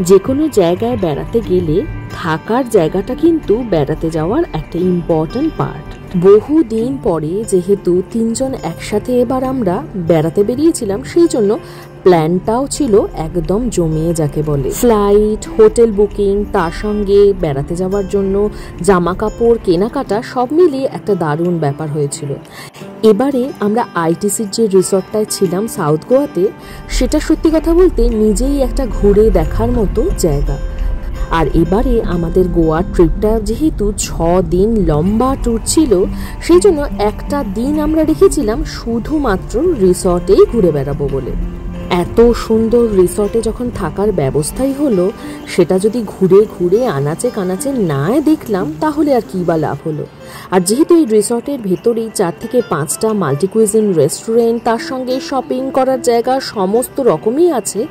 যে কোনো জায়গায় বেড়াতে গেলে থাকার জায়গাটা কিন্তু বেড়াতে যাওয়ার একটা ইম্পর্ট্যান্ট পার্ট। বহুদিন পরে যেহেতু তিনজন একসাথে এবার আমরা বেড়াতে বেরিয়েছিলাম, সেই জন্য প্ল্যানটাও ছিল একদম জমিয়ে যাকে বলে। ফ্লাইট, হোটেল বুকিং, তার সঙ্গে বেড়াতে যাওয়ার জন্য জামা কাপড় কেনাকাটা সব মিলিয়ে একটা দারুণ ব্যাপার হয়েছিল। এবারে আমরা আইটিসির যে রিসর্টটায় ছিলাম সাউথ গোয়াতে, সেটা সত্যি কথা বলতে নিজেই একটা ঘুরে দেখার মতো জায়গা। আর এবারে আমাদের গোয়ার ট্রিপটা যেহেতু 6 দিন লম্বা ট্যুর ছিল, সেই জন্য একটা দিন আমরা রেখেছিলাম শুধুমাত্র রিসর্টেই ঘুরে বেড়াবো বলে। এত সুন্দর রিসর্টে যখন থাকার ব্যবস্থাই হলো, সেটা যদি ঘুরে ঘুরে আনাচে কানাচে না দেখলাম তাহলে আর কী বা লাভ হলো। আর যেহেতু এই রিসর্টের ভেতরেই 4 থেকে 5টা মাল্টিকুইজিন রেস্টুরেন্ট, তার সঙ্গে শপিং করার জায়গা সমস্ত রকমই আছে,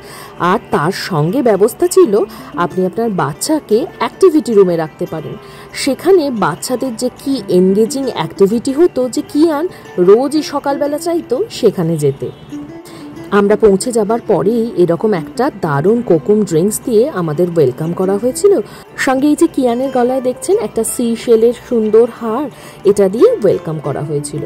আর তার সঙ্গে ব্যবস্থা ছিল আপনি আপনার বাচ্চাকে অ্যাক্টিভিটি রুমে রাখতে পারেন। সেখানে বাচ্চাদের যে কি এনগেজিং অ্যাক্টিভিটি হতো যে কিয়ান রোজই সকালবেলা চাইতো সেখানে যেতে। আমরা পৌঁছে যাবার পরেই এরকম একটা দারুণ কোকুম ড্রিঙ্কস দিয়ে আমাদের ওয়েলকাম করা হয়েছিল। সঙ্গে এই যে কিয়ানের গলায় দেখছেন একটা সি শেলের সুন্দর হার, এটা দিয়ে ওয়েলকাম করা হয়েছিল।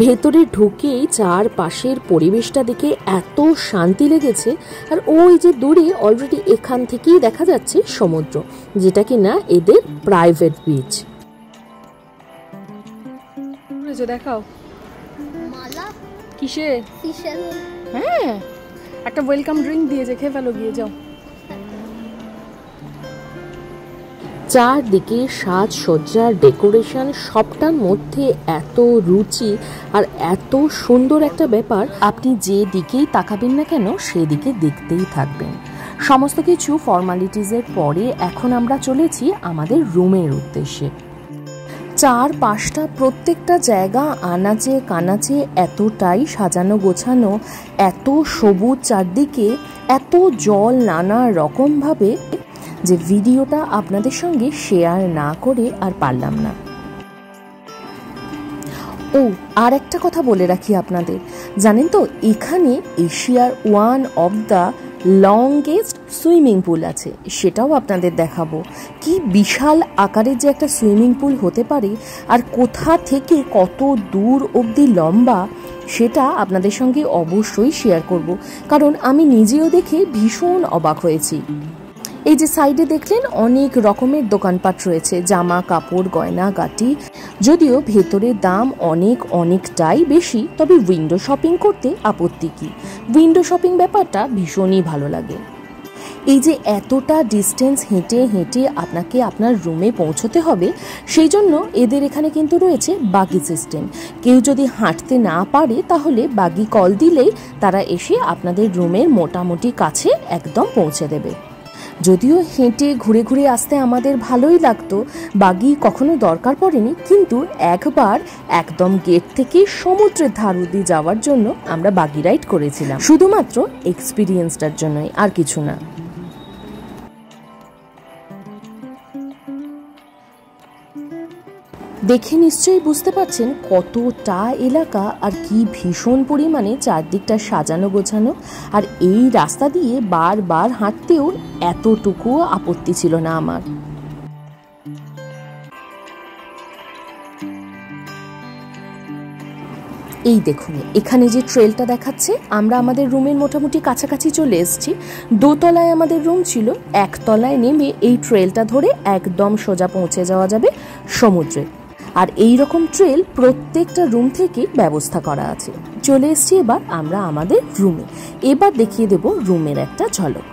ভেতরে ঢুকেই চারপাশের পরিবেশটা দেখে এত শান্তি লেগেছে। আর ওই যে দূরে অলরেডি এখান থেকেই দেখা যাচ্ছে সমুদ্র, যেটা কিনা এদের প্রাইভেট বিচ। দেখাও কিসে? হ্যাঁ, একটা ওয়েলকাম ড্রিঙ্ক দিয়েছে, খেয়ে ফেলো, গিয়ে যাও। চারদিকে সাজসজ্জার ডেকোরেশন সবটার মধ্যে এত রুচি আর এত সুন্দর একটা ব্যাপার, আপনি যে দিকেই তাকাবেন না কেন সেদিকে দেখতেই থাকবেন। সমস্ত কিছু ফর্মালিটিজের পরে এখন আমরা চলেছি আমাদের রুমের উদ্দেশ্যে। 4-5টা প্রত্যেকটা জায়গা আনাচে কানাচে এতটাই সাজানো গোছানো, এত সবুজ চারদিকে, এত জল নানা রকমভাবে, যে ভিডিওটা আপনাদের সঙ্গে শেয়ার না করে আর পারলাম না। ও আর একটা কথা বলে রাখি আপনাদের, জানেন তো এখানে এশিয়ার one of the longest swimming pool আছে, সেটাও আপনাদের দেখাবো। কি বিশাল আকারের যে একটা সুইমিং পুল হতে পারে আর কোথা থেকে কত দূর অবধি লম্বা, সেটা আপনাদের সঙ্গে অবশ্যই শেয়ার করব, কারণ আমি নিজেও দেখে ভীষণ অবাক হয়েছি। এই যে সাইডে দেখলেন অনেক রকমের দোকানপাট রয়েছে, জামা কাপড় গয়না গাটি, যদিও ভেতরের দাম অনেকটাই বেশি, তবে উইন্ডো শপিং করতে আপত্তি কি? উইন্ডো শপিং ব্যাপারটা ভীষণই ভালো লাগে। এই যে এতটা ডিস্টেন্স হেঁটে হেঁটে আপনাকে আপনার রুমে পৌঁছতে হবে, সেই জন্য এদের এখানে কিন্তু রয়েছে বাগি সিস্টেম। কেউ যদি হাঁটতে না পারে তাহলে বাগি কল দিলেই তারা এসে আপনাদের রুমের মোটামুটি কাছে একদম পৌঁছে দেবে। যদিও হেঁটে ঘুরে ঘুরে আসতে আমাদের ভালোই লাগতো, বাগি কখনো দরকার পড়েনি, কিন্তু একবার একদম গেট থেকে সমুদ্রের ধার অবধি যাওয়ার জন্য আমরা বাগি রাইড করেছিলাম, শুধুমাত্র এক্সপিরিয়েন্সটার জন্যই, আর কিছু না। দেখে নিশ্চয়ই বুঝতে পারছেন কতটা এলাকা আর কি ভীষণ পরিমাণে চারদিকটা সাজানো গোছানো। আর এই রাস্তা দিয়ে বারবার হাঁটতেও এতটুকুও আপত্তি ছিল না আমার। এই দেখুন এখানে যে ট্রেলটা দেখাচ্ছে, আমরা আমাদের রুমের মোটামুটি কাছাকাছি চলে এসেছি। দোতলায় আমাদের রুম ছিল, একতলায় নেমে এই ট্রেলটা ধরে একদম সোজা পৌঁছে যাওয়া যাবে সমুদ্রে। আর এই রকম ট্রেল প্রত্যেকটা রুম থেকে ব্যবস্থা করা আছে। চলে এসেছি এবার আমরা আমাদের রুমে। এবার দেখিয়ে দেব রুমের একটা ঝলক।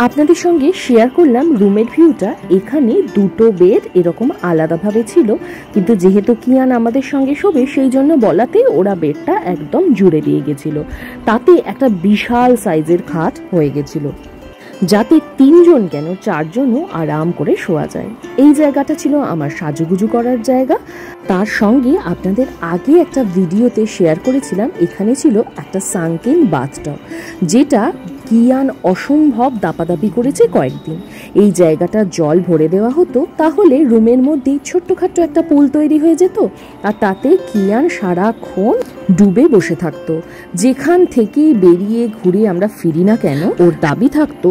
আপনাদের সঙ্গে শেয়ার করলাম রুমের ভিউটা। এখানে দুটো বেড এরকম আলাদাভাবে ছিল, কিন্তু যেহেতু কিয়ান আমাদের সঙ্গে শোবে সেই জন্য বলাতে ওরা বেডটা একদম জুড়ে দিয়ে গেছিল। তাতে একটা বিশাল সাইজের খাট হয়ে গেছিল, যাতে 3 জন কেন 4 জনও আরাম করে শোয়া যায়। এই জায়গাটা ছিল আমার সাজুগুজু করার জায়গা। তার সঙ্গে আপনাদের আগে একটা ভিডিওতে শেয়ার করেছিলাম, এখানে ছিল একটা সানকেন বাথটব, যেটা কিয়ান অসম্ভব দাপাদাপি করেছে কয়েকদিন। এই জায়গাটা জল ভরে দেওয়া হতো, তাহলে রুমের মধ্যেই ছোট্টখাট্ট একটা পুল তৈরি হয়ে যেত, আর তাতে কিয়ান সারাক্ষণ ডুবে বসে থাকতো। যেখান থেকে বেরিয়ে ঘুরে আমরা ফিরি না কেন, ওর দাবি থাকতো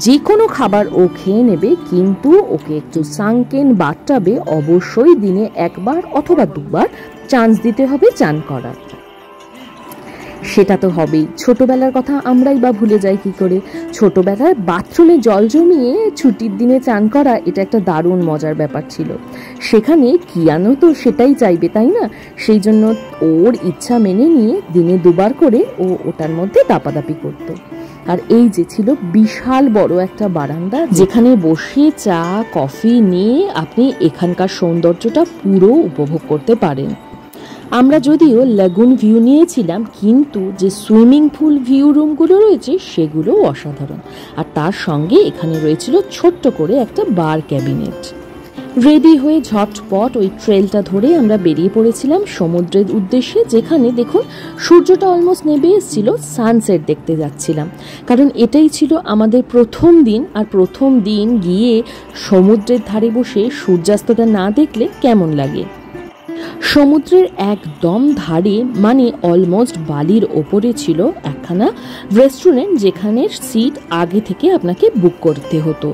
যে কোনো খাবার ও খেয়ে নেবে, কিন্তু ওকে একটু সানকেন বাথটবে অবশ্যই দিনে 1 বার অথবা 2 বার চান্স দিতে হবে চান করার। সেটা তো হবেই। ছোটবেলার কথা আমরাই বা ভুলে যাই কি করে? ছোটবেলায় বাথরুমে জল জমিয়ে ছুটির দিনে চান করা এটা একটা দারুণ মজার ব্যাপার ছিল। সেখানে কিয়ানও তো সেটাই চাইবে, তাই না? সেই জন্য ওর ইচ্ছা মেনে নিয়ে দিনে 2 বার করে ও ওটার মধ্যে দাপাদাপি করতো। আর এই যে ছিল বিশাল বড় একটা বারান্দা, যেখানে বসে চা কফি নিয়ে আপনি এখানকার সৌন্দর্যটা পুরো উপভোগ করতে পারেন। আমরা যদিও লাগুন ভিউ নিয়েছিলাম, কিন্তু যে সুইমিং পুল ভিউ রুমগুলো রয়েছে সেগুলো অসাধারণ। আর তার সঙ্গে এখানে রয়েছিল ছোট্ট করে একটা বার ক্যাবিনেট। রেডি হয়ে ঝটপট ওই ট্রেলটা ধরে আমরা বেরিয়ে পড়েছিলাম সমুদ্রের উদ্দেশ্যে, যেখানে দেখুন সূর্যটা অলমোস্ট নেমে এসেছিল, সানসেট দেখতে যাচ্ছিলাম। কারণ এটাই ছিল আমাদের প্রথম দিন, আর প্রথম দিন গিয়ে সমুদ্রের ধারে বসে সূর্যাস্তটা না দেখলে কেমন লাগে। সমুদ্রের একদম ধারে, মানে অলমোস্ট বালির ওপরে ছিল একখানা রেস্টুরেন্ট, যেখানে সিট আগে থেকে আপনাকে বুক করতে হতো।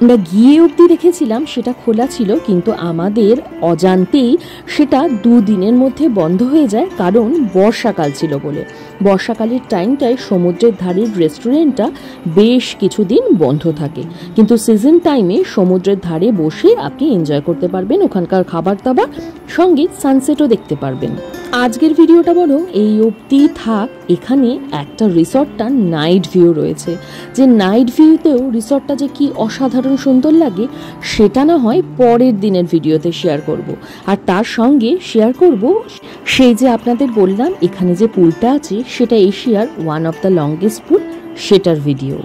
আমরা গিয়ে অবধি দেখেছিলাম সেটা খোলা ছিল, কিন্তু আমাদের অজান্তেই সেটা 2 দিনের মধ্যে বন্ধ হয়ে যায়, কারণ বর্ষাকাল ছিল বলে। বর্ষাকালের টাইমটায় সমুদ্রের ধারের রেস্টুরেন্টটা বেশ কিছুদিন বন্ধ থাকে, কিন্তু সিজন টাইমে সমুদ্রের ধারে বসে আপনি এনজয় করতে পারবেন ওখানকার খাবার দাবার, সঙ্গে সানসেটও দেখতে পারবেন। আজকের ভিডিওটা বরং এই অবধি থাক। এখানে একটা রিসর্টটা নাইট ভিউ রয়েছে, যে নাইট ভিউতেও রিসর্টটা যে কি অসাধারণ সুন্দর লাগে সেটা না হয় পরের দিনের ভিডিওতে শেয়ার করব। আর তার সঙ্গে শেয়ার করব সেই যে আপনাদের বললাম এখানে যে পুলটা আছে সেটা এশিয়ার ওয়ান অফ দ্য লংগেস্ট পুল, সেটার ভিডিও।